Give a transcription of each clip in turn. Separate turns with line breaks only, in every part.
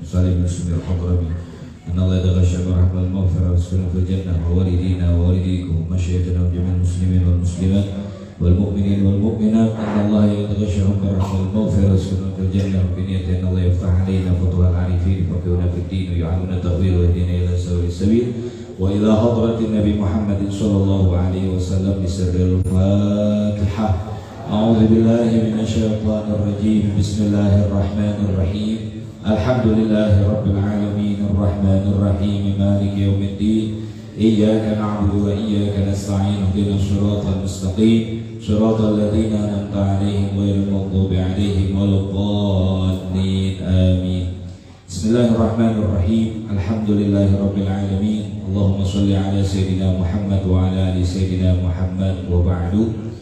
salim bismil hadrami inna Allah yadghasha rahmal maghfirah wassalam fil jannah wa walidina wa walidikum masyayikhina wa jami'il muslimin wal muslimat wal mu'minin wal mu'minat inna Allah yadghashahum rahmal maghfirah wassalam fil jannah wa biniyati inna Allah yaftah alaina futuhal arifin faqihuna fid din wa yu'allimuna ta'wil wa yahdina ila sawil sabil wa ila hadratin Nabi Muhammad sallallahu alaihi wasallam bisirril Fatihah. A'udzu billahi minasyaitonir rajim. Bismillahirrahmanirrahim. Alhamdulillahi rabbil alamin arrahmanir rahim maliki yaumiddin. Iyyaka na'budu wa iyyaka nasta'in. Ihdinas siratal mustaqim. Siratal ladzina an'amta 'alaihim ghairil maghdubi 'alaihim waladdallin. Amin. Bismillahirrahmanirrahim. Alhamdulillahi rabbil alamin. Allahumma shalli ala sayyidina Muhammad wa ala ali sayyidina Muhammad wa ba'du.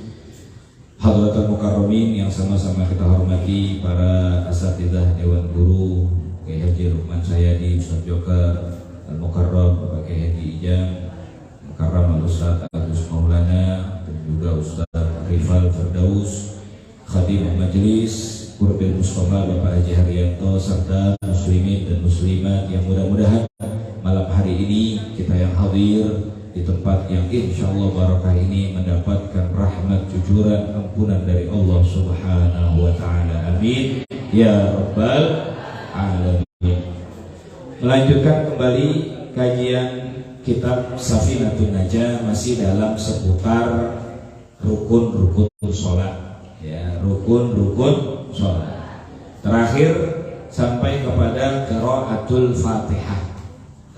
Hadratul Mukarramin yang sama-sama kita hormati, para asatidzah Dewan Guru, Kiai Haji Lukman Sayadi, Ustaz Joker, Al-Mukarram, Bapak Kiai Haji Ijam, Mukarram Al-Ustaz Agus Maulana, dan juga Ustaz Rifal Firdaus, Khadim Majelis, Qurbil Mustafa Bapak Haji Haryanto, serta muslimin dan muslimat yang mudah-mudahan malam hari ini kita yang hadir di tempat yang insyaallah barakah ini mendapatkan rahmat cucuran ampunan dari Allah Subhanahu wa taala. Amin ya rabbal alamin. Melanjutkan kembali kajian kitab Safinatun Najah, masih dalam seputar rukun-rukun salat, ya, rukun-rukun salat. Terakhir sampai kepada qiraatul Fatihah.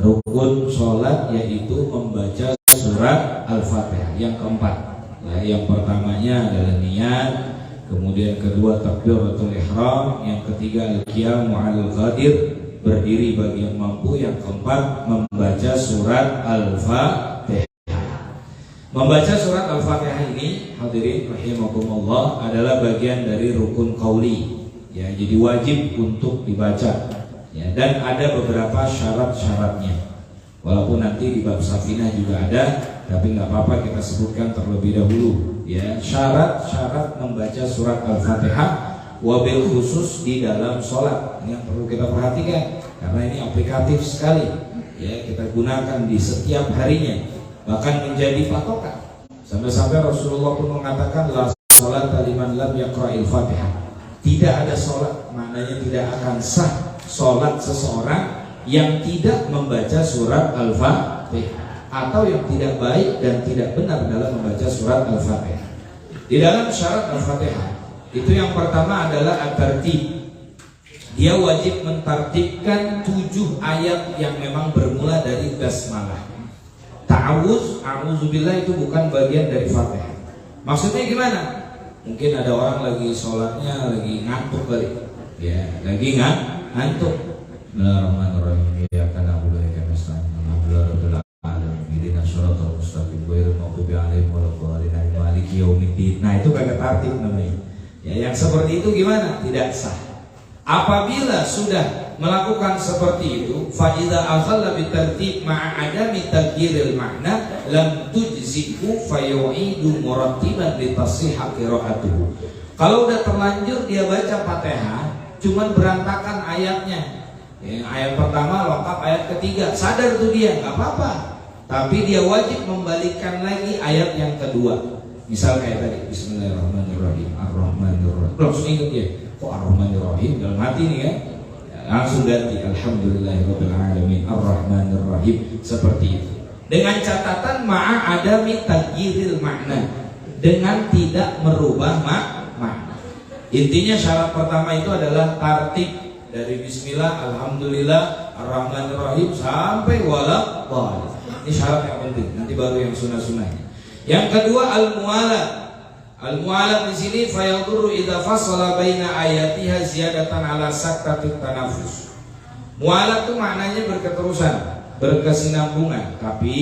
Rukun sholat yaitu membaca surat Al-Fatihah. Yang keempat, ya, yang pertamanya adalah niat, kemudian kedua takbiratul ihram, yang ketiga al-qiyamu 'alal qadir, berdiri bagi yang mampu, yang keempat membaca surat Al-Fatihah. Membaca surat Al-Fatihah ini, hadirin rahimakumullah, adalah bagian dari rukun qauli, ya, jadi wajib untuk dibaca. Ya, dan ada beberapa syarat-syaratnya. Walaupun nanti di bab Safinah juga ada, tapi nggak apa-apa kita sebutkan terlebih dahulu. Ya, syarat-syarat membaca surat Al-Fatihah, wabil khusus di dalam sholat. Ini yang perlu kita perhatikan karena ini aplikatif sekali. Ya, kita gunakan di setiap harinya, bahkan menjadi patokan. Sampai-sampai Rasulullah pun mengatakan la sholat liman lam yaqra'il Fatihah. Tidak ada sholat, maknanya tidak akan sah sholat seseorang yang tidak membaca surat Al-Fatihah, atau yang tidak baik dan tidak benar dalam membaca surat Al-Fatihah. Di dalam syarat Al-Fatihah itu yang pertama adalah at-tartib. Dia wajib mentartibkan 7 ayat yang memang bermula dari basmalah. Ta'awuz, a'udzubillah itu bukan bagian dari Fatihah. Maksudnya gimana? Mungkin ada orang lagi sholatnya lagi ngantuk kali, ya, lagi ngantuk. Bismillahirrahmanirrahim. Ya kana na'budu wa iyyaka nasta'in. Alhamdulillahirabbil alamin. Ihdinas shiratal mustaqim ghairil maghdubi 'alaihim waladdallin. Maliki yaumiddin. Nah, itu kagak tertib namanya. Ya, yang seperti itu gimana? Tidak sah. Apabila sudah melakukan seperti itu, fa idza akhalla bi tartib ma'a adami taghyiril ma'na lam tujzi'u fa yu'idu murattiban li tasihha qira'atuhu. Kalau udah terlanjur dia baca Fatihah cuman berantakan ayatnya, ya, ayat pertama lengkap, ayat ketiga sadar tuh dia, nggak apa-apa, tapi dia wajib membalikkan lagi ayat yang kedua. Misal kayak tadi Bismillahirrahmanirrahim, Ar-Rahmanirrahim, langsung ingat ya, kok Ar-Rahmanirrahim dalam hati nih kan, ya, langsung ganti Alhamdulillahirabbil alamin Ar-Rahmanirrahim, seperti itu. Dengan catatan ma'a adami taghyiril makna, dengan tidak merubah makna. Intinya syarat pertama itu adalah tartib dari Bismillah, Alhamdulillah, Ar-Rahmanirrahim sampai waladdallin. Ini syarat yang penting. Nanti baru yang sunnah-sunnahnya. Yang kedua al-mu'alat. Al-mu'alat di sini fayadurru idza fasala baina ayatiha ziyadatan ala saktatit tanafus. Mu'alat itu maknanya berketerusan, berkesinambungan, tapi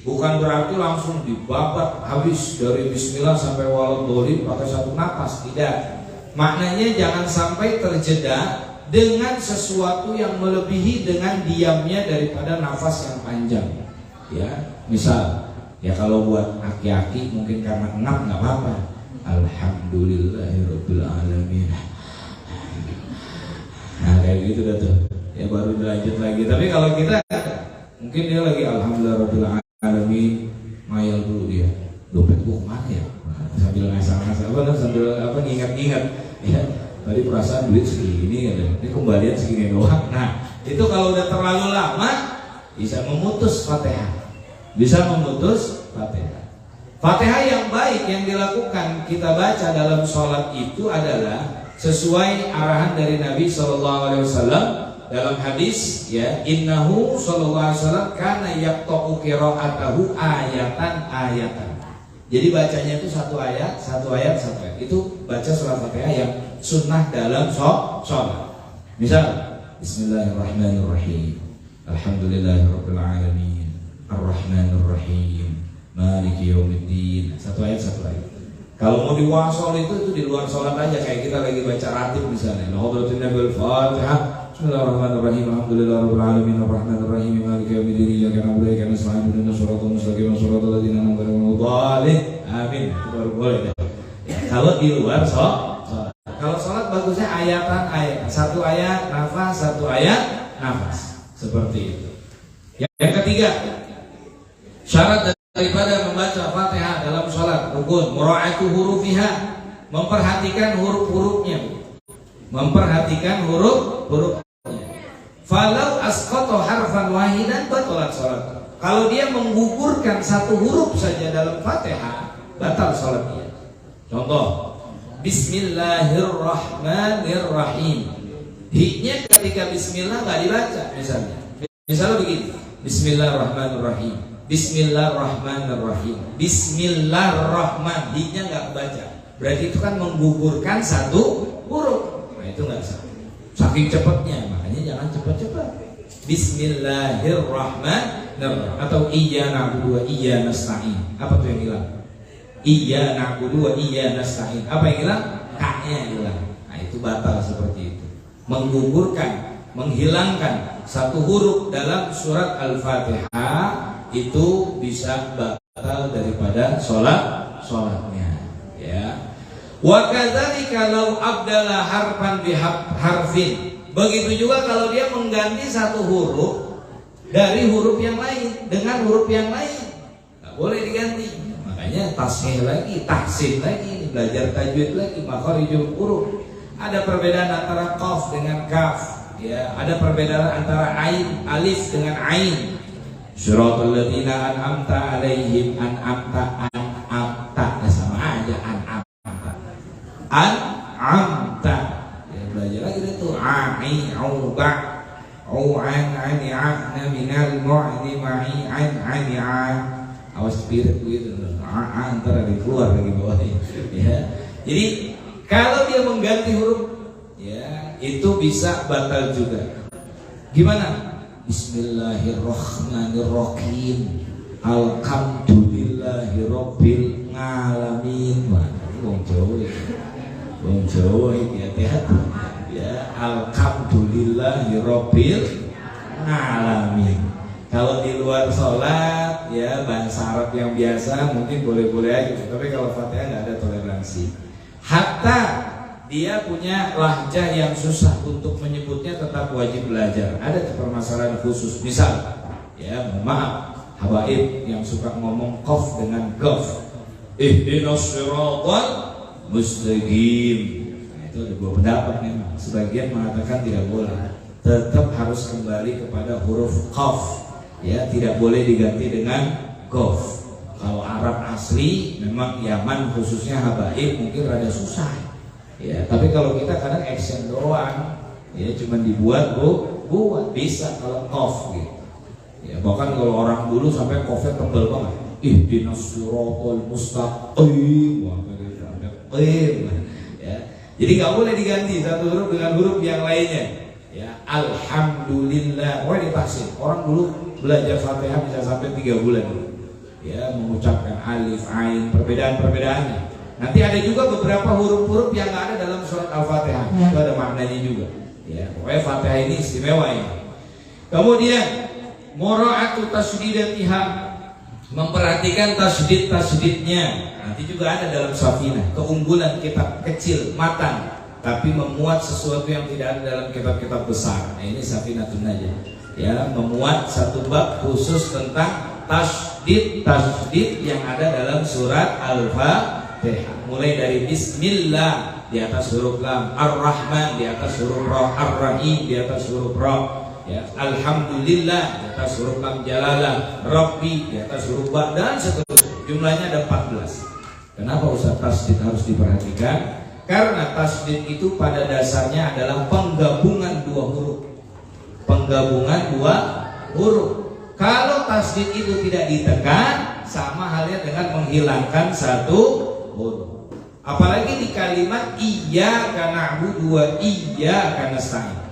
bukan berarti langsung dibabat habis dari Bismillah sampai waladdallin pakai satu napas, tidak. Maknanya jangan sampai terjeda dengan sesuatu yang melebihi dengan diamnya daripada nafas yang panjang. Ya, misal, ya kalau buat aki-aki mungkin karena ngap nggak apa-apa. Alhamdulillahirabbil alamin. Nah, kayak gitu dah tuh. Ya baru dilanjut lagi. Tapi kalau kita mungkin dia lagi alhamdulillah alamin, mayal dulu dia. Dompet gua kemana ya? Sambil ngasal-ngasal sambil ngingat-ngingat. Ya, tadi perasaan duit segini ya. Ini kembalian segini doang. Nah, itu kalau udah terlalu lama bisa memutus Fatihah. Bisa memutus Fatihah. Fatihah yang baik yang dilakukan kita baca dalam sholat itu adalah sesuai arahan dari Nabi SAW dalam hadis, ya, innahu SAW kana yaqta'u qira'atahu ayatan. Jadi bacanya itu satu ayat. Itu baca surat Fatihah yang sunnah dalam sholat. Misal, Bismillahirrahmanirrahim. Alhamdulillahirabbil alamin. Arrahmanirrahim. Maliki yaumiddin. Satu ayat. Kalau mau diwasol itu di luar sholat aja, kayak kita lagi baca ratib misalnya. Hadratin Nabil Fatihah. Bismillahirrahmanirrahim. Alhamdulillahirabbil alamin. Arrahmanirrahim. Maliki yaumiddin. Iyyaka na'budu wa iyyaka nasta'in. Ihdinas siratal mustaqim. Shiratal ladzina an'amta 'alaihim. Amin. Itu baru boleh. Ya, kalau di luar sholat. Kalau sholat bagusnya ayatan. Satu ayat nafas, satu ayat nafas. Seperti itu. Yang ketiga, syarat daripada membaca Fatihah dalam sholat rukun, mura'atu hurufiha, memperhatikan huruf-hurufnya. Falau asqata harfan wahidan batalat sholat. Kalau dia menggugurkan satu huruf saja dalam Fatihah, batal sholatnya. Contoh, Bismillahirrahmanirrahim. Hi-nya ketika Bismillah nggak dibaca, misalnya begini, Bismillahirrahmanirrahim. Bismillahirrahmanirrahim. Bismillahirrahman, hi-nya nggak baca. Berarti itu kan menggugurkan satu huruf. Nah itu nggak sah. Saking cepatnya, makanya jangan cepat-cepat. Bismillahirrahmanirrahim. Atau Iyyaka na'budu wa iyyaka nasta'in. Apa tuh yang hilang? Iyyaka na'budu wa iyyaka nasta'in. Apa yang hilang? K-nya hilang. Nah itu batal seperti itu. Menggugurkan, menghilangkan satu huruf dalam surat Al-Fatihah itu bisa batal daripada sholatnya, ya. Wa kadzalika law abdala harfan harfin. Begitu juga kalau dia mengganti satu huruf dari huruf yang lain dengan huruf yang lain, nggak boleh diganti. Makanya tasghir lagi, tahsin lagi, belajar tajwid lagi, makharijul huruf. Ada perbedaan antara qaf dengan kaf, ya. Ada perbedaan antara ain, alif dengan ain. Syiratal ladzina an'amta 'alaihim, an'amta. Sama aja an'amta. Ya, belajar lagi itu a'i, auba, au'an, ani'ana minal mu'nima'i, an'ani'a. Awas spirit begitu. Antara di keluar lagi bawahnya. Ya. Jadi kalau dia mengganti huruf, ya, itu bisa batal juga. Gimana? Bismillahirrahmanirrahim. Alhamdulillahirabbil alamin. Wah, wong Jawa iki hati-hati. Ya, alhamdulillahirabbil alamin. Kalau di luar sholat, ya, bahasa Arab yang biasa mungkin boleh-boleh aja. Tapi kalau Fatihah nggak ada toleransi. Hatta dia punya lahjah yang susah untuk menyebutnya, tetap wajib belajar. Ada permasalahan khusus. Misal, ya, mohon maaf, habaib yang suka ngomong qaf dengan qaf. Ihdinas siratal mustaqim. Nah, itu ada dua pendapat memang. Sebagian mengatakan tidak boleh. Tetap harus kembali kepada huruf qaf. Ya, tidak boleh diganti dengan qaf. Kalau Arab asli memang Yaman khususnya habaib mungkin rada susah, ya. Tapi kalau kita kadang action doang, ya, cuma dibuat buat bisa kalau qaf gitu. Ya, bahkan kalau orang dulu sampai qafnya tebel banget. Ihdinas siratal mustaqim. Wah, ya. Jadi nggak boleh diganti satu huruf dengan huruf yang lainnya. Ya, alhamdulillah. Wah, dipaksin. Orang dulu belajar Fatihah bisa sampai 3 bulan. Ya, mengucapkan alif, ain, perbedaan-perbedaannya. Nanti ada juga beberapa huruf-huruf yang nggak ada dalam surat Al-Fatihah. Itu ada maknanya juga. Ya, pokoknya Fatihah ini istimewa ini. Kemudian mura'atu tasydidatiha, memperhatikan tasydidnya. Nanti juga ada dalam Safinah, keunggulan kitab kecil matan tapi memuat sesuatu yang tidak ada dalam kitab-kitab besar. Nah, ini Safinatun Najah. Ya, memuat satu bab khusus tentang tasydid yang ada dalam surat Al-Fatihah. Mulai dari Bismillah di atas huruf lam, Ar-Rahman di atas huruf ra, Ar-Rahim di atas huruf ra, ya, Alhamdulillah di atas huruf lam jalalah, Rabbi di atas huruf ba, dan seterusnya. Jumlahnya ada 14. Kenapa Ustaz tasydid harus diperhatikan? Karena tasydid itu pada dasarnya adalah penggabungan dua huruf. Penggabungan dua huruf. Kalau tasydid itu tidak ditekan, sama halnya dengan menghilangkan satu huruf. Apalagi di kalimat iyyaka na'budu wa iyyaka nasta'in.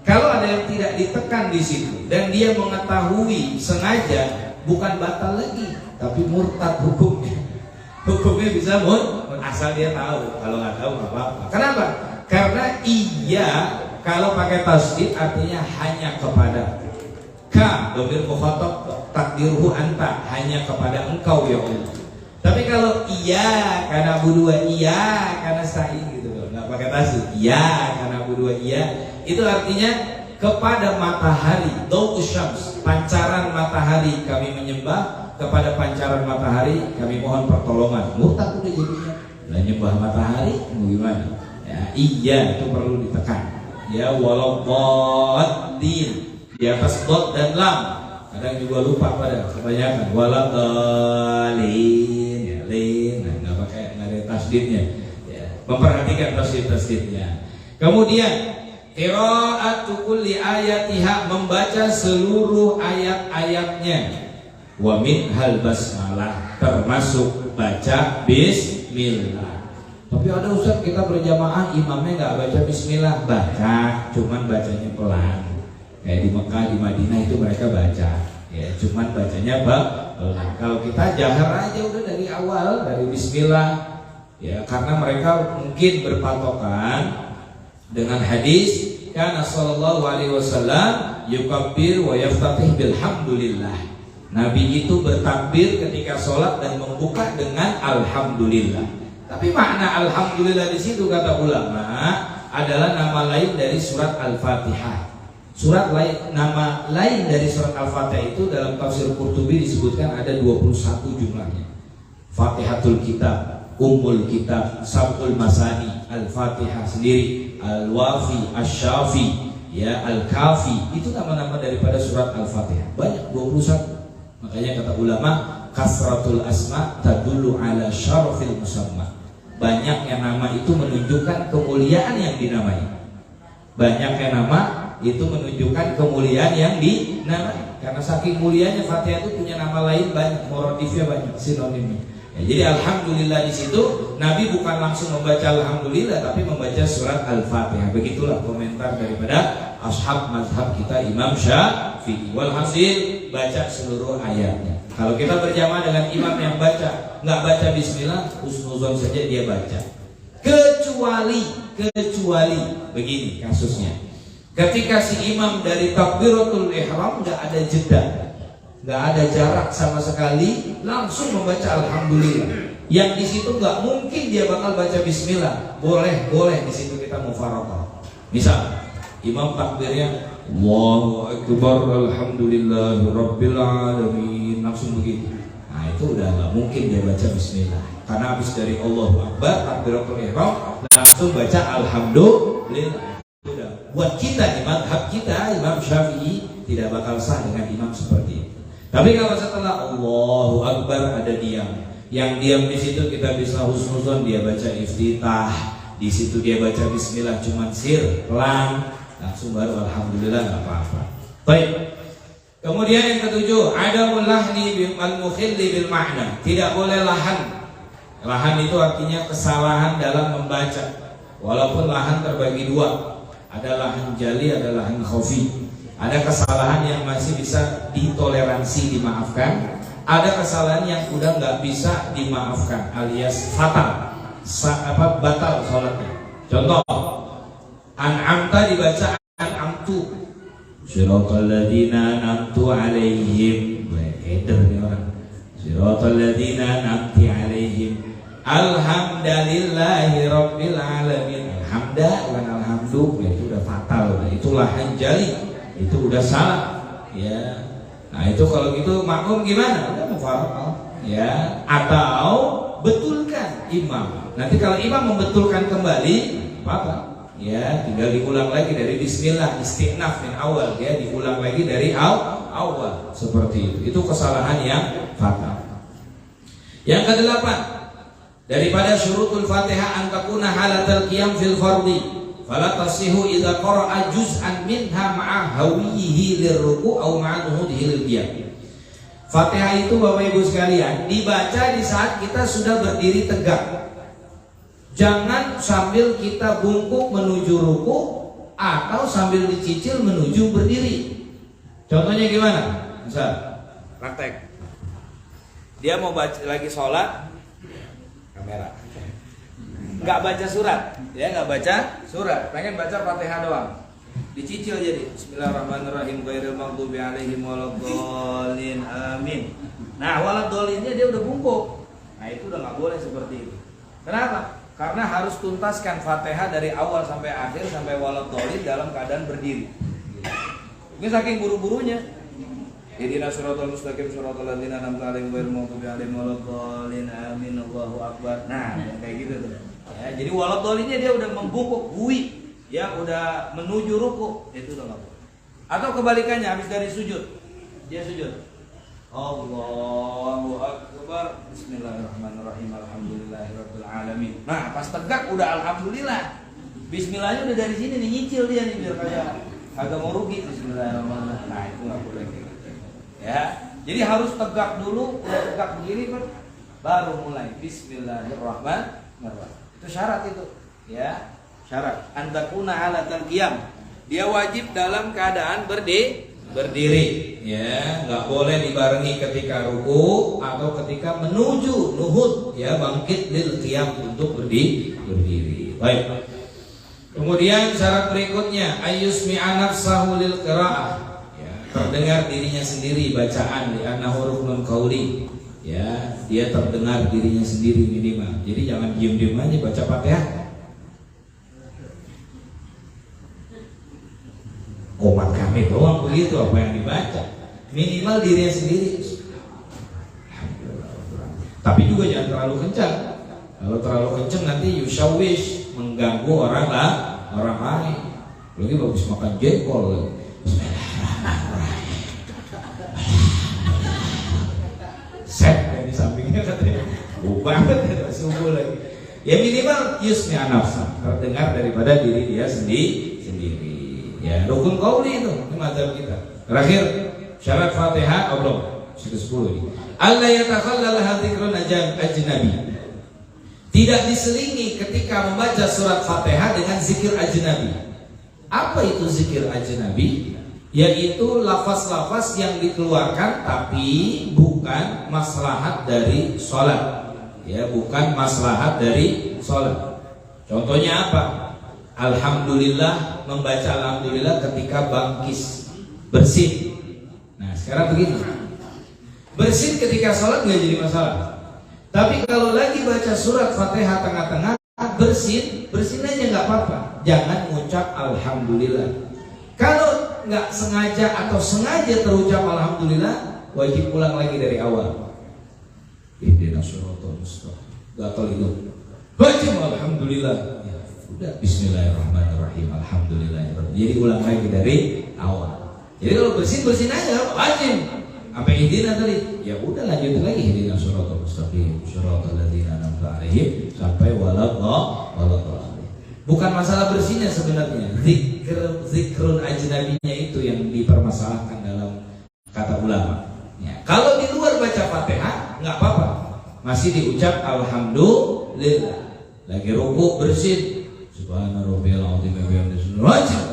Kalau ada yang tidak ditekan di situ dan dia mengetahui sengaja, bukan batal lagi, tapi murtad hukumnya. Hukumnya bisa asal dia tahu. Kalau nggak tahu nggak apa-apa. Kenapa? Karena iya kalau pakai tasydid artinya hanya kepada. Ka dhamir mukhatab takdiruhu anta, hanya kepada engkau ya Allah. Tapi kalau iya karena budua iya karena sa'in gitu loh, nggak pakai tasydid. Iya karena budua iya itu artinya kepada matahari, dawu syams, pancaran matahari kami menyembah, kepada pancaran matahari kami mohon pertolongan. Murtad udah jadinya. Lah nyembah matahari mau gimana? Ya, iya itu perlu ditekan. Ya waladdallin di atas dot dan lam. Kadang juga lupa pada kebanyakan waladdallin ya lin, enggak pakai, enggak ada tasydidnya. Ya, memperhatikan tasydidnya. Kemudian qira'atu kulli ayatiha, membaca seluruh ayat-ayatnya. Wa min hal basmalah, termasuk baca bismillah. Tapi ada Ustaz kita berjamaah imamnya nggak baca bismillah. Baca, cuman bacanya pelan. Kayak di Mekah, di Madinah itu mereka baca. Ya, cuman bacanya pelan. Kalau kita jahar aja udah dari awal, dari bismillah. Ya, karena mereka mungkin berpatokan dengan hadis karena sallallahu alaihi wasallam yukabbir wa yaftatih bilhamdulillah. Nabi itu bertakbir ketika sholat dan membuka dengan alhamdulillah. Tapi makna alhamdulillah di situ kata ulama adalah nama lain dari surat Al-Fatihah. Surat lain, nama lain dari surat Al-Fatihah itu dalam tafsir Qurtubi disebutkan ada 21 jumlahnya. Fatihatul Kitab, Ummul Kitab, Sab'ul Masani, Al-Fatihah sendiri, Al-Wafi, Asy-Syafi, ya Al-Kafi. Itu nama-nama daripada surat Al-Fatihah. Banyak 21. Makanya kata ulama, kasratul asma tadullu ala syarafil musamma. Banyaknya nama itu menunjukkan kemuliaan yang dinamai. Banyaknya nama itu menunjukkan kemuliaan yang dinamai. Karena saking mulianya Fatihah itu punya nama lain banyak, morodifnya banyak, sinonimnya. Ya, jadi alhamdulillah di situ Nabi bukan langsung membaca alhamdulillah, tapi membaca surat Al-Fatihah. Begitulah komentar daripada ashab mazhab kita Imam Syafi'i. Walhasil baca seluruh ayatnya. Kalau kita berjamaah dengan imam yang baca nggak baca bismillah, husnuzon saja dia baca. Kecuali begini kasusnya. Ketika si imam dari takbiratul ihram nggak ada jeda, nggak ada jarak sama sekali, langsung membaca alhamdulillah. Yang di situ nggak mungkin dia bakal baca bismillah. Boleh di situ kita mufaraqah. Misal imam takbirnya Allahu Akbar alhamdulillahi rabbil alamin, langsung begitu. Nah itu udah nggak mungkin dia baca bismillah, karena habis dari Allahu Akbar takbiratul ihram langsung baca alhamdulillah. Udah buat kita di madhab kita Imam Syafi'i tidak bakal sah dengan imam seperti itu. Tapi kalau setelah Allahu Akbar ada diam, yang diam di situ kita bisa husnuzon, dia baca iftitah, di situ dia baca bismillah cuman sir pelan, langsung baru alhamdulillah, nggak apa-apa. Baik. Kemudian yang ketujuh, adamul lahni bil mukhilli bil makna. Tidak boleh lahan. Lahan itu artinya kesalahan dalam membaca. Walaupun lahan terbagi dua, ada lahan jali, ada lahan khafi. Ada kesalahan yang masih bisa ditoleransi, dimaafkan. Ada kesalahan yang udah nggak bisa dimaafkan, alias fatal, batal sholatnya. Contoh, an'amta dibaca an'amtu, siratal ladzina an'amtu alaihim. Eder nih orang. Siratal ladzina an'amti alaihim. Alhamdulillahi rabbil alamin. alhamda bukan alhamdulillah, itu udah fatal. Nah, itulah hanjali, itu udah salah ya. Nah itu kalau gitu makmum gimana? Udah mufaraqah ya, atau betulkan imam. Nanti kalau imam membetulkan kembali apa? Ya tinggal diulang lagi dari bismillah, istinaf min awal ya, diulang lagi dari awal seperti itu. Itu kesalahan yang fatal. Yang kedelapan, daripada syurutul Fatihah an takuna halatal qiyam fil fardhi fala tasihu idza qara'a juz'an minha ma'a hawiyihi lirruku' aw ma'a nuhudihi lil qiyam. Fatihah itu Bapak Ibu sekalian dibaca di saat kita sudah berdiri tegak. Jangan sambil kita bungkuk menuju ruku atau sambil dicicil menuju berdiri. Contohnya gimana? Misal praktek. Dia mau baca lagi sholat, kamera. Nggak baca surat, ya nggak baca surat, pengen baca Fatihah doang, dicicil jadi Bismillahirrahmanirrahim ghairil maghdubi alaihim waladdallin amin. Nah waladdalinnya dia udah bungkuk, nah itu udah nggak boleh seperti itu. Kenapa? Karena harus tuntaskan Fatihah dari awal sampai akhir sampai waladdallin dalam keadaan berdiri. Ini saking buru-burunya. Ihdinash shiratal mustaqim shiratal ladzina an'amta 'alaihim ghairil maghdubi 'alaihim waladdallin amin Allahu akbar. Nah, kayak gitu tuh. Ya, jadi waladdalinnya dia udah membungkuk hui, ya udah menuju ruku, itu udah enggak boleh. Atau kebalikannya habis dari sujud. Dia sujud. Allahu akbar. Bismillahirrahmanirrahim. Alhamdulillahirabbil alamin. Nah, pas tegak udah alhamdulillah. Bismillahnya udah dari sini nih, nyicil dia nih biar kagak mau rugi. Bismillahirrahmanirrahim. Nah, itu enggak boleh. Ya, jadi harus tegak dulu, udah tegak berdiri baru mulai Bismillahirrahmanirrahim. Itu syarat itu, ya syarat. Antakuna halatal qiyam, dia wajib dalam keadaan berdiri, ya nggak boleh dibarengi ketika ruku atau ketika menuju nuhud, ya bangkit lil qiyam untuk berdiri. Baik. Kemudian syarat berikutnya ayyusmi'a nafsahu lil qira'ah. Terdengar dirinya sendiri bacaan di annahu ruknun qauli, ya dia terdengar dirinya sendiri minimal. Jadi jangan diam-diam aja baca Fatihah. Umat kami doang begitu apa yang dibaca, minimal dirinya sendiri. Tapi juga jangan terlalu kencang. Kalau terlalu kencang nanti yushawish, mengganggu orang lain. Lagi bagus makan jengkol. Set yang di sampingnya katanya banget ya, subuh lagi. Ya minimal yusmi'a nafsa, terdengar daripada diri dia sendiri. Ya rukun qauli itu, ini mazhab kita. Terakhir syarat Fatihah Allah ke-10 ini. Allah yatakhallal dzikrun ajnabi. Tidak diselingi ketika membaca surat Fatihah dengan zikir ajnabi. Apa itu zikir ajnabi? Yaitu lafaz-lafaz yang dikeluarkan tapi bukan maslahat dari sholat, ya bukan maslahat dari sholat. Contohnya apa? Alhamdulillah, membaca alhamdulillah ketika bangkis bersin. Nah sekarang begini, bersin ketika sholat nggak jadi masalah. Tapi kalau lagi baca surat Fatihah tengah-tengah bersin aja nggak apa-apa. Jangan mengucap alhamdulillah. Kalau nggak sengaja atau sengaja terucap alhamdulillah, wajib ulang lagi dari awal. Ihdinash shiratal mustaqim. Gatal itu. Wajib alhamdulillah. Ya, udah bismillahirrahmanirrahim. Alhamdulillah. Jadi ulang lagi dari awal. Jadi kalau bersin aja wajib. Sampai ihdina tadi, ya udah lanjutin lagi ihdinash shiratal mustaqim. Shiratal ladzina an'amta 'alaihim sampai waladhdallin. Bukan masalah bersihnya sebenarnya. Zikrun ajnabinya itu yang dipermasalahkan dalam kata ulama. Ya. Kalau di luar baca Fatihah nggak apa-apa, masih diucap alhamdulillah. Lagi ruku bersin, subhana rabbiyal azim wa bihamdihi,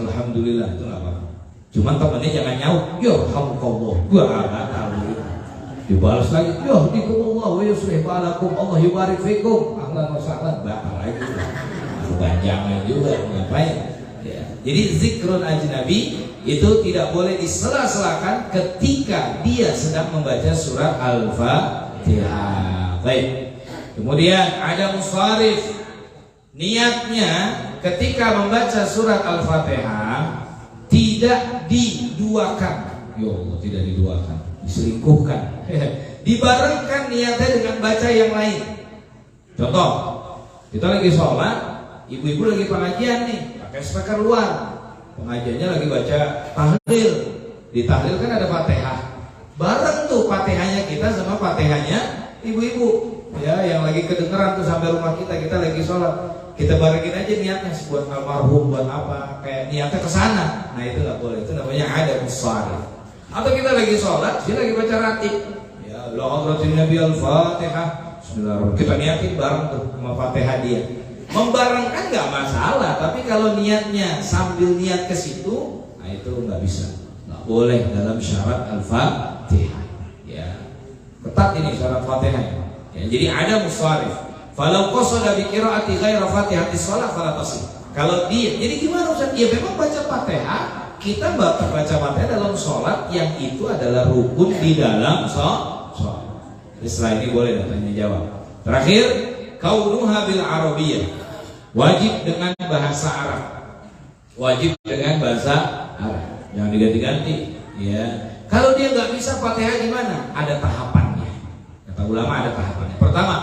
alhamdulillah, itu nggak apa-apa. Cuman temennya jangan nyaut, ya hamdulillah, gua nggak tahu. Dibalas lagi, ya dikumullah wa yuslih balakum, Allah yubarik fikum, ahlan wa sahlan, batal lagi. Kepanjangan juga ngapain ya. Jadi zikrun ajnabi itu tidak boleh disela-selakan ketika dia sedang membaca surat Al-Fatihah. Baik. Kemudian ada musharif. Niatnya ketika membaca surat Al-Fatihah tidak diduakan. Ya Allah, tidak diduakan, diselingkuhkan. Dibarengkan niatnya dengan baca yang lain. Contoh, kita lagi sholat, ibu-ibu lagi pengajian nih, pakai speaker luar. Pengajiannya lagi baca tahlil. Di tahlil kan ada Fatihah. Bareng tuh Fatihahnya kita sama Fatihahnya ibu-ibu. Ya, yang lagi kedengeran tuh sampai rumah kita lagi sholat. Kita barengin aja niatnya buat almarhum, buat apa, kayak niatnya ke sana. Nah, itu nggak boleh. Itu namanya ada musharif. Atau kita lagi sholat, dia lagi baca ratib. Ya, Allah hadratin Nabi Al-Fatihah. Bismillahirrahmanirrahim. Kita niatin bareng tuh sama Fatihah dia. Membarengkan nggak masalah, tapi kalau niatnya sambil niat ke situ, nah itu nggak bisa, nggak boleh dalam syarat Al-Fatihah. Ya, ketat ini syarat Fatihah. Ya, jadi ada musharif. Falau qasada bi qiraati ghaira Fatihatis shalah fala tasih. Kalau dia, jadi gimana Ustaz? Ya memang baca Fatihah, kita baca Fatihah dalam sholat yang itu adalah rukun di dalam sholat. Setelah ini boleh tanya jawab. Terakhir, kaunuha bil arabiyyah. Wajib dengan bahasa Arab. Wajib dengan bahasa Arab. Jangan diganti-ganti. Ya. Kalau dia nggak bisa Fatihah gimana? Ada tahapannya. Kata ulama ada tahapannya. Pertama,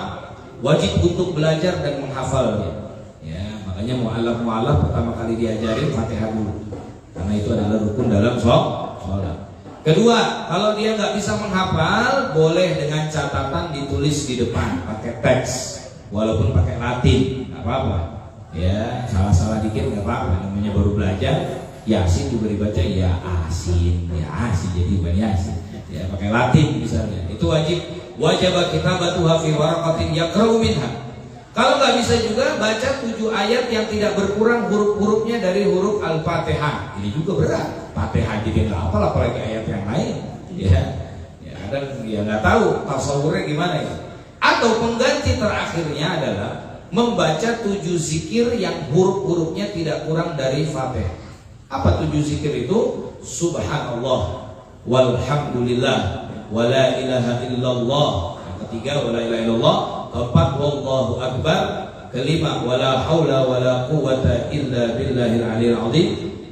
wajib untuk belajar dan menghafalnya. Ya, makanya mu'allaf pertama kali diajarin Fatihah dulu. Karena itu adalah rukun dalam sholat. Kedua, kalau dia nggak bisa menghafal, boleh dengan catatan ditulis di depan pakai teks, walaupun pakai Latin, nggak apa-apa. Ya, salah-salah dikit nggak apa-apa. Namanya baru belajar. Yasin juga dibaca ya asin, jadi bukan yasin. Ya, pakai Latin misalnya. Itu wajib. Wajib kitabatuha fi waraqatin yaqra'u minha. Kalau nggak bisa juga baca 7 ayat yang tidak berkurang huruf-hurufnya dari huruf Al-Fatihah. Ini juga berat. Fatihah jadi nggak hafal apalagi ayat yang lain. Ya dan ya nggak tahu tasawurnya gimana ya. Atau pengganti terakhirnya adalah membaca 7 zikir yang huruf-hurufnya tidak kurang dari Fatihah. Apa 7 zikir itu? Subhanallah, walhamdulillah, wala ilaha illallah. Yang ketiga wala ilaha illallah. Keempat wallahu akbar. Kelima wala haula wala quwwata illa billahil aliyil azim.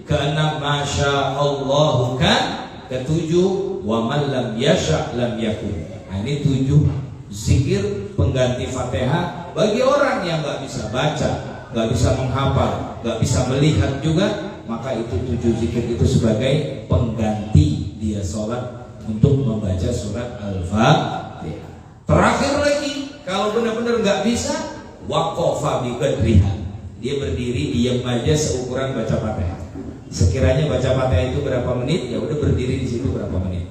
Keenam masya Allahu kan. Ketujuh wa man lam yasha lam yakun. Nah, ini 7 zikir pengganti Fatihah bagi orang yang nggak bisa baca, nggak bisa menghafal, nggak bisa melihat juga. Maka itu 7 zikir itu sebagai pengganti dia sholat untuk membaca surat Al-Fatihah. Terakhir lagi, kalau benar-benar nggak bisa, waqafa bi qadriha. Dia berdiri diam aja seukuran baca Fatihah. Sekiranya baca Fatihah itu berapa menit, ya udah berdiri di situ berapa menit.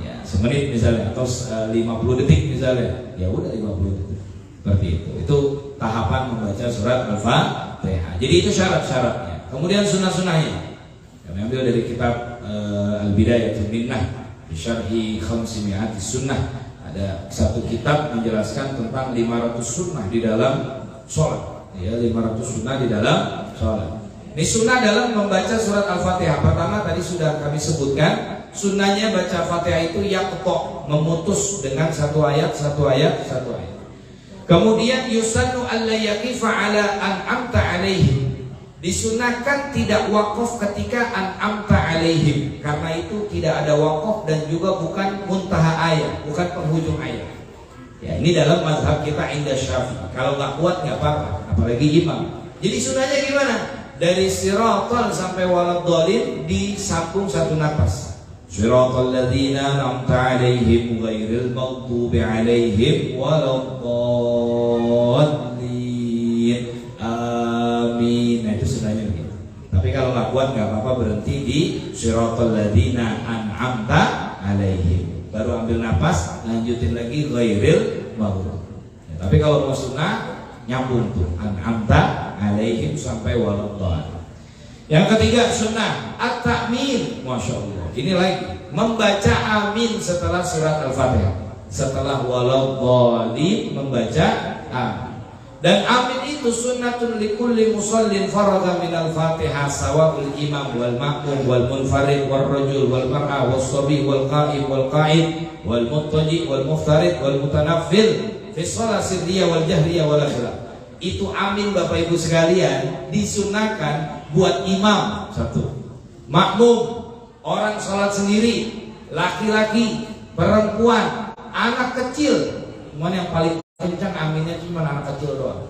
Ya, semenit misalnya atau 50 detik misalnya. Ya udah 50 detik. Seperti itu. Itu tahapan membaca surat Al-Fatihah. Jadi itu syarat-syaratnya. Kemudian sunnah-sunnahnya kami ambil dari kitab Al-Bidayatul Minnah di Syarhi Khamsimi'atis Sunnah. Ada satu kitab menjelaskan tentang 500 sunnah di dalam sholat. Ya, 500 sunnah di dalam sholat. Ini sunnah dalam membaca surat Al-Fatihah. Pertama tadi sudah kami sebutkan, sunnahnya baca Fatihah itu yaqta, memutus dengan satu ayat. Kemudian yusannu alla yaqifa ala an'amta alaihim. Disunahkan tidak wakaf ketika an'amta alaihim, karena itu tidak ada wakaf dan juga bukan muntaha ayat, bukan penghujung ayat. Ya, ini dalam mazhab kita indah Syafi'i. Kalau nggak kuat nggak apa-apa, apalagi imam. Jadi sunahnya gimana? Dari siratal sampai waladhdallin disambung satu napas. Siratal ladzina an'amta alaihim ghairil maghdubi alaihim waladdallin. Amin. Nah, itu sunahnya begitu. Tapi kalau nggak kuat nggak apa-apa, berhenti di siratal ladzina an'amta alaihim. Baru ambil napas, lanjutin lagi ghairil maghdubi. Ya, tapi kalau mau sunnah nyambung tuh an'amta alaihim sampai waladdallin. Yang ketiga sunnah at-ta'min. Masya Allah. Ini lagi membaca amin setelah surat Al-Fatihah. Setelah waladdallin membaca amin. Dan amin itu sunnatun likulli musallin faraga minal Fatihah sawa'ul imam wal ma'mum wal munfarid wal rajul wal mar'ah wal sabi wal qa'im wal qa'id wal muttaji wal muftarid wal mutanaffil fi shalah sirriyah wal jahriyah wal akhirah. Itu amin Bapak Ibu sekalian disunahkan buat imam satu, makmum, orang sholat sendiri, laki-laki, perempuan, anak kecil. Cuman yang paling kencang aminnya cuma anak kecil doang.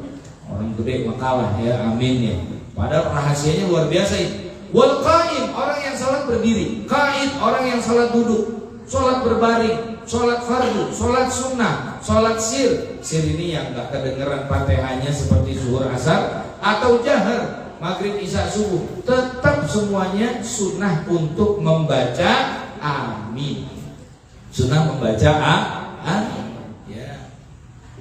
Orang gede mah kalah ya aminnya. Padahal rahasianya luar biasa ini. Wal qaim, orang yang sholat berdiri. Qaid, orang yang sholat duduk. Sholat berbaring, sholat fardu, sholat sunnah, sholat sir. Sir ini yang gak kedengeran Fatihahnya seperti zuhur asar atau jahar, maghrib isya subuh. Tetap semuanya sunnah untuk membaca amin. Sunnah membaca amin. Ya.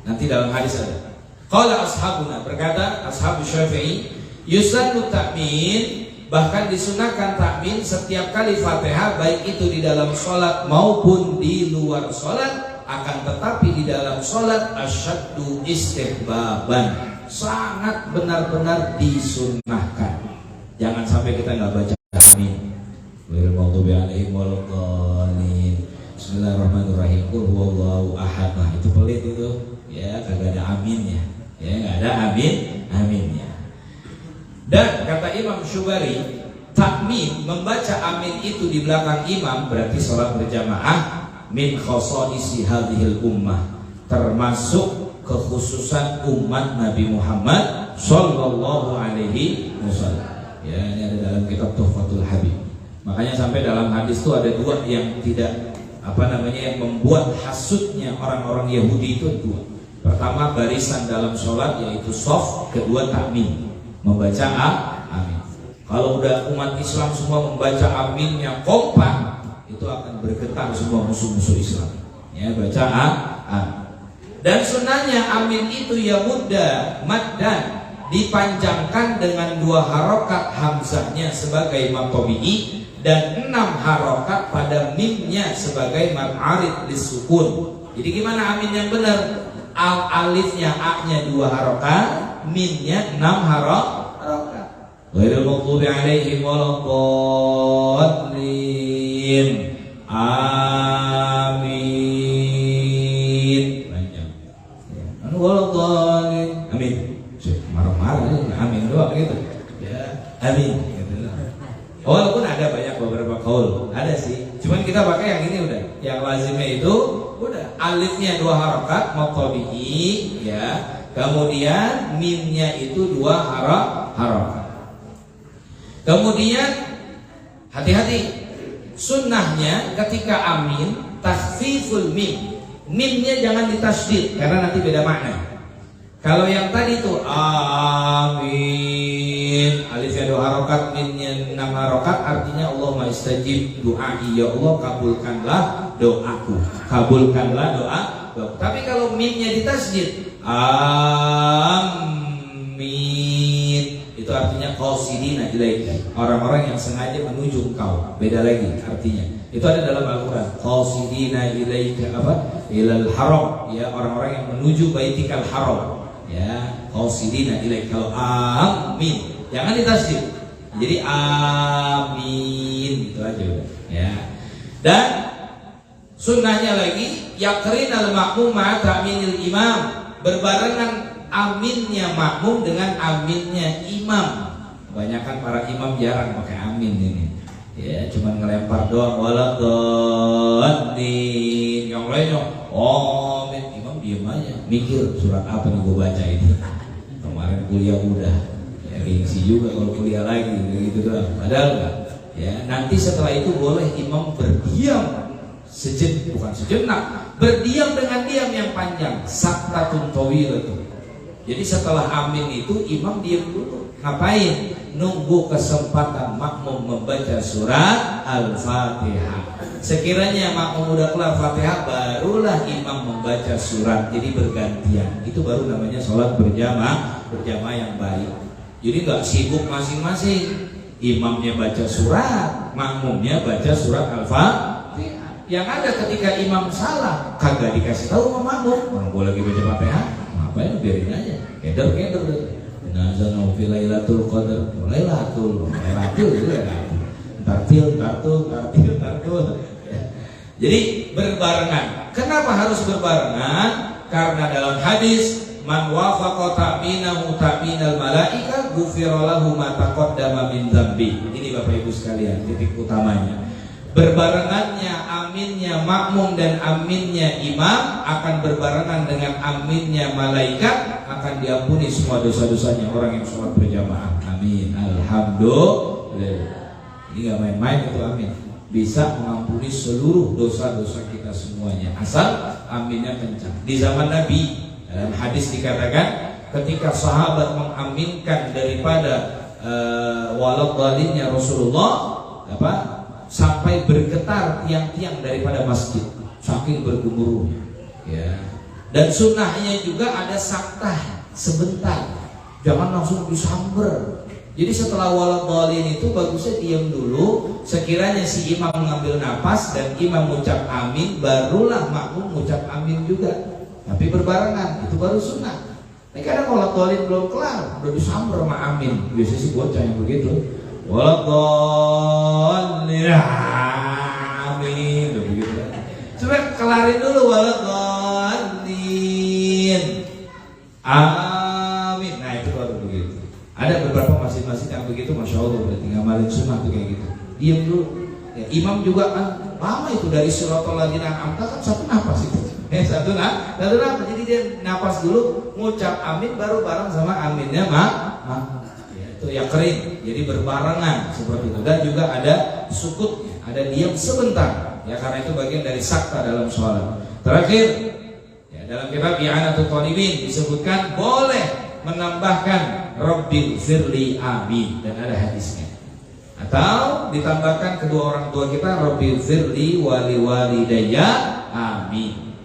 Nanti dalam hadis ada. Qala ashabuna, berkata ashabu Syafi'i, yusannu ta'min, bahkan disunahkan takmin setiap kali Fatihah, baik itu di dalam sholat maupun di luar sholat. Akan tetapi di dalam sholat asyaddu istihbaban, sangat benar-benar disunahkan. Jangan sampai kita nggak baca amin. Bismillahirrahmanirrahim. Qul huwallahu ahad. Nah, itu pelit itu. Ya, kagak ada aminnya. Ya, nggak ada aminnya. Dan kata Imam Syubari, takmin membaca amin itu di belakang imam berarti sholat berjamaah min khasaisi hadhil ummah, termasuk kekhususan umat Nabi Muhammad sallallahu alaihi wasallam. Ya, ini ada dalam kitab Tuhfatul Habib. Makanya sampai dalam hadis itu ada dua yang tidak yang membuat hasutnya orang-orang Yahudi itu dua. Pertama barisan dalam sholat yaitu shaf, kedua takmin membaca amin. Kalau udah umat Islam semua membaca aminnya kompak, itu akan bergetar semua musuh-musuh Islam. Ya, baca amin. Dan sunnahnya amin itu ya mudah maddan, dipanjangkan dengan 2 harokat hamzahnya sebagai mad tabi'i dan 6 harokat pada mimnya sebagai mad arid lisukun. Jadi gimana amin yang benar? Alifnya a-nya 2 harokat, minnya 6 harokat. Ghairil maghdubi alaihim waladdallin. Amin. Panjang. Anu waladdallin. Amin. Marah-marah amin doang gitu. Ya, amin gitu. Walaupun ada banyak beberapa qaul, ada sih. Cuman kita pakai yang ini udah. Yang lazimnya itu udah alifnya 2 harokat maqtabi'i ya. Kemudian mimnya itu 2 harokat. Kemudian hati-hati, sunnahnya ketika amin takhfiful mim, mimnya jangan ditasydid karena nanti beda makna. Kalau yang tadi tuh amin, alifnya 2 harokat, mimnya 6 harokat, artinya Allahumma istajib du'ai, ya Allah kabulkanlah doaku, kabulkanlah doa. Tapi kalau mimnya ditasydid amin, itu artinya qasidina ilaika, orang-orang yang sengaja menuju engkau. Beda lagi artinya. Itu ada dalam Al-Qur'an. Qasidina ilaika apa? Ilal haram, ya, orang-orang yang menuju baitikal haram. Ya, qasidina ilaika. Kalau amin jangan ditasydid. Jadi amin itu aja udah. Ya. Dan sunnahnya lagi yaqrinal makmum ma'a ta'minil imam, berbarengan aminnya makmum dengan aminnya imam. Kebanyakan para imam jarang pakai amin ini. Ya, cuman ngelempar doang waladdallin. Yang lainnya amin, imam diam aja, mikir surat apa nih gue baca ini. Kemarin kuliah udah, ya gengsi juga kalau kuliah lagi gitu doang. Padahal enggak. Ya, nanti setelah itu boleh imam berdiam bukan sejenak, berdiam dengan diam yang panjang, saktatun tawilatun. Jadi setelah amin itu imam diam dulu. Ngapain? Nunggu kesempatan makmum membaca surat Al-Fatihah. Sekiranya makmum udah kelar Fatihah, barulah imam membaca surat. Jadi bergantian. Itu baru namanya sholat berjamaah yang baik. Jadi nggak sibuk masing-masing. Imamnya baca surat, makmumnya baca surat Al-Fatihah. Yang ada ketika imam salah, kagak dikasih tahu sama makmum. Orang boleh lagi baca Fatihah, ngapain, biarin aja. Keder. Nazana fi lailatul qadar, lailatul itu ya. Tartil. Jadi berbarengan. Kenapa harus berbarengan? Karena dalam hadis man wafaqa ta'minahu ta'minal malaika ghufira lahu ma taqaddama min dzambi. Ini Bapak Ibu sekalian titik utamanya. Berbarengannya aminnya makmum dan aminnya imam akan berbarengan dengan aminnya malaikat, akan diampuni semua dosa-dosanya orang yang sholat berjamaah. Amin. Alhamdulillah. Ini gak main-main itu amin. Bisa mengampuni seluruh dosa-dosa kita semuanya, asal aminnya kencang. Di zaman Nabi, dalam hadis dikatakan ketika sahabat mengaminkan daripada waladhalinnya Rasulullah, sampai bergetar tiang-tiang daripada masjid, saking bergemuruhnya. Ya. Dan sunnahnya juga ada saktah sebentar, jangan langsung disamber. Jadi setelah waladhalin itu bagusnya diam dulu, sekiranya si imam mengambil napas dan imam mengucap amin, barulah makmum mengucap amin juga. Tapi berbarengan, itu baru sunnah. Ini kadang waladhalin belum kelar, udah disamber sama amin. Biasanya sih bocah yang begitu. Waladhalin, amin, udah begitu kan. Coba kelarin dulu waladhalin, amin. Nah itu baru begitu. Ada beberapa masjid-masjid yang begitu, masya Allah, berarti ngamalin sunnah tuh kayak gitu. Diam dulu. Ya, imam juga kan lama itu dari suratul ladzina an'amta kan satu napas itu. Satu napas. Jadi dia napas dulu, ngucap amin, baru bareng sama aminnya itu ya kering. Jadi berbarengan seperti itu. Dan juga ada sukutnya, ada diam sebentar. Ya karena itu bagian dari sakta dalam sholat. Terakhir, ya, dalam kitab I'anatul Talibin disebutkan boleh menambahkan Rabbil firli amin, dan ada hadisnya. Atau ditambahkan kedua orang tua kita Rabbil firli wali walidayya amin.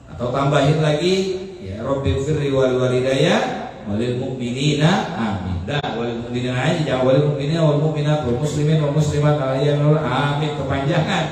Atau tambahin lagi ya Rabbil firli wali walidayya walil mu'minina amin. Dah walil mu'minina aja, jangan walil mu'minina wal mu'minat wal muslimin wal muslimat amin, kepanjangan.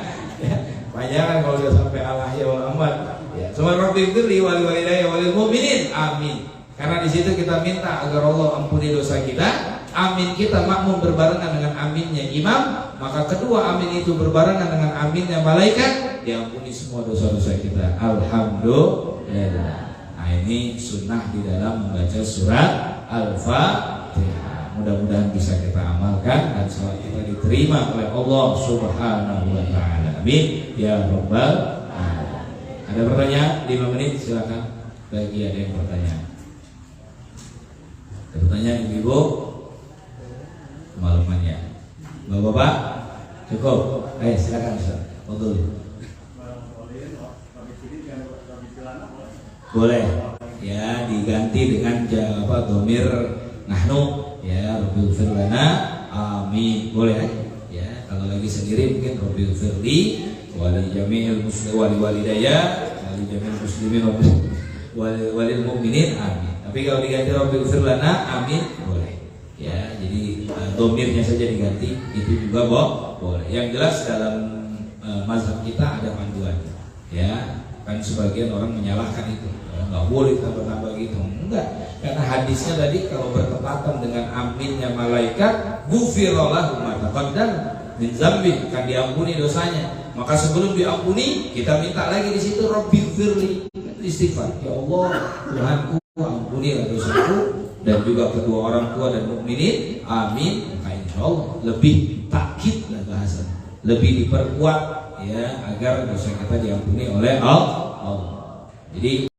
Ya, kepanjangan kalau sudah sampai al-ahya wal amwat. Ya, cuma Rabbil firli wali walidayya walil mu'minin amin. Karena di situ kita minta agar Allah ampuni dosa kita. Amin kita makmum berbarengan dengan aminnya imam, maka kedua amin itu berbarengan dengan aminnya malaikat, diampuni semua dosa-dosa kita. Alhamdulillah. Nah ini sunnah di dalam membaca surat Al-Fatihah. Mudah-mudahan bisa kita amalkan dan salat kita diterima oleh Allah Subhanahu wa taala. Amin ya rabbal alamin. Ada pertanyaan? 5 menit silakan bagi ada yang bertanya. Pertanyaan ibu, kemalumannya, bapak-bapak, cukup. Ayo silakan Ustaz. Boleh. Ya diganti dengan domir nahnu. Ya Rabbil firlana, amin. Boleh aja. Ya kalau lagi sendiri mungkin Rabbil firli wali jami'il muslimin wali walidayya wali jami'il muslimin walil mu'minin amin. Tapi kalau diganti Rabbil firlana amin boleh. Ya, jadi domirnya saja diganti itu juga boleh. Yang jelas dalam mazhab kita ada panduan. Ya, kan sebagian orang menyalahkan itu. Enggak boleh tambah-tambah gitu. Enggak. Karena hadisnya tadi kalau bertepatan dengan aminnya malaikat, ghufira lahu ma taqaddam min dzambi, akan diampuni dosanya. Maka sebelum diampuni, kita minta lagi di situ Rabbil firli, istighfar. Ya Allah, Tuhanku, ampunilah dosaku dan juga kedua orang tua dan mukminin, amin. Maka insya Allah lebih takkid lah bahasa, lebih diperkuat ya agar dosa kita diampuni oleh Allah. Jadi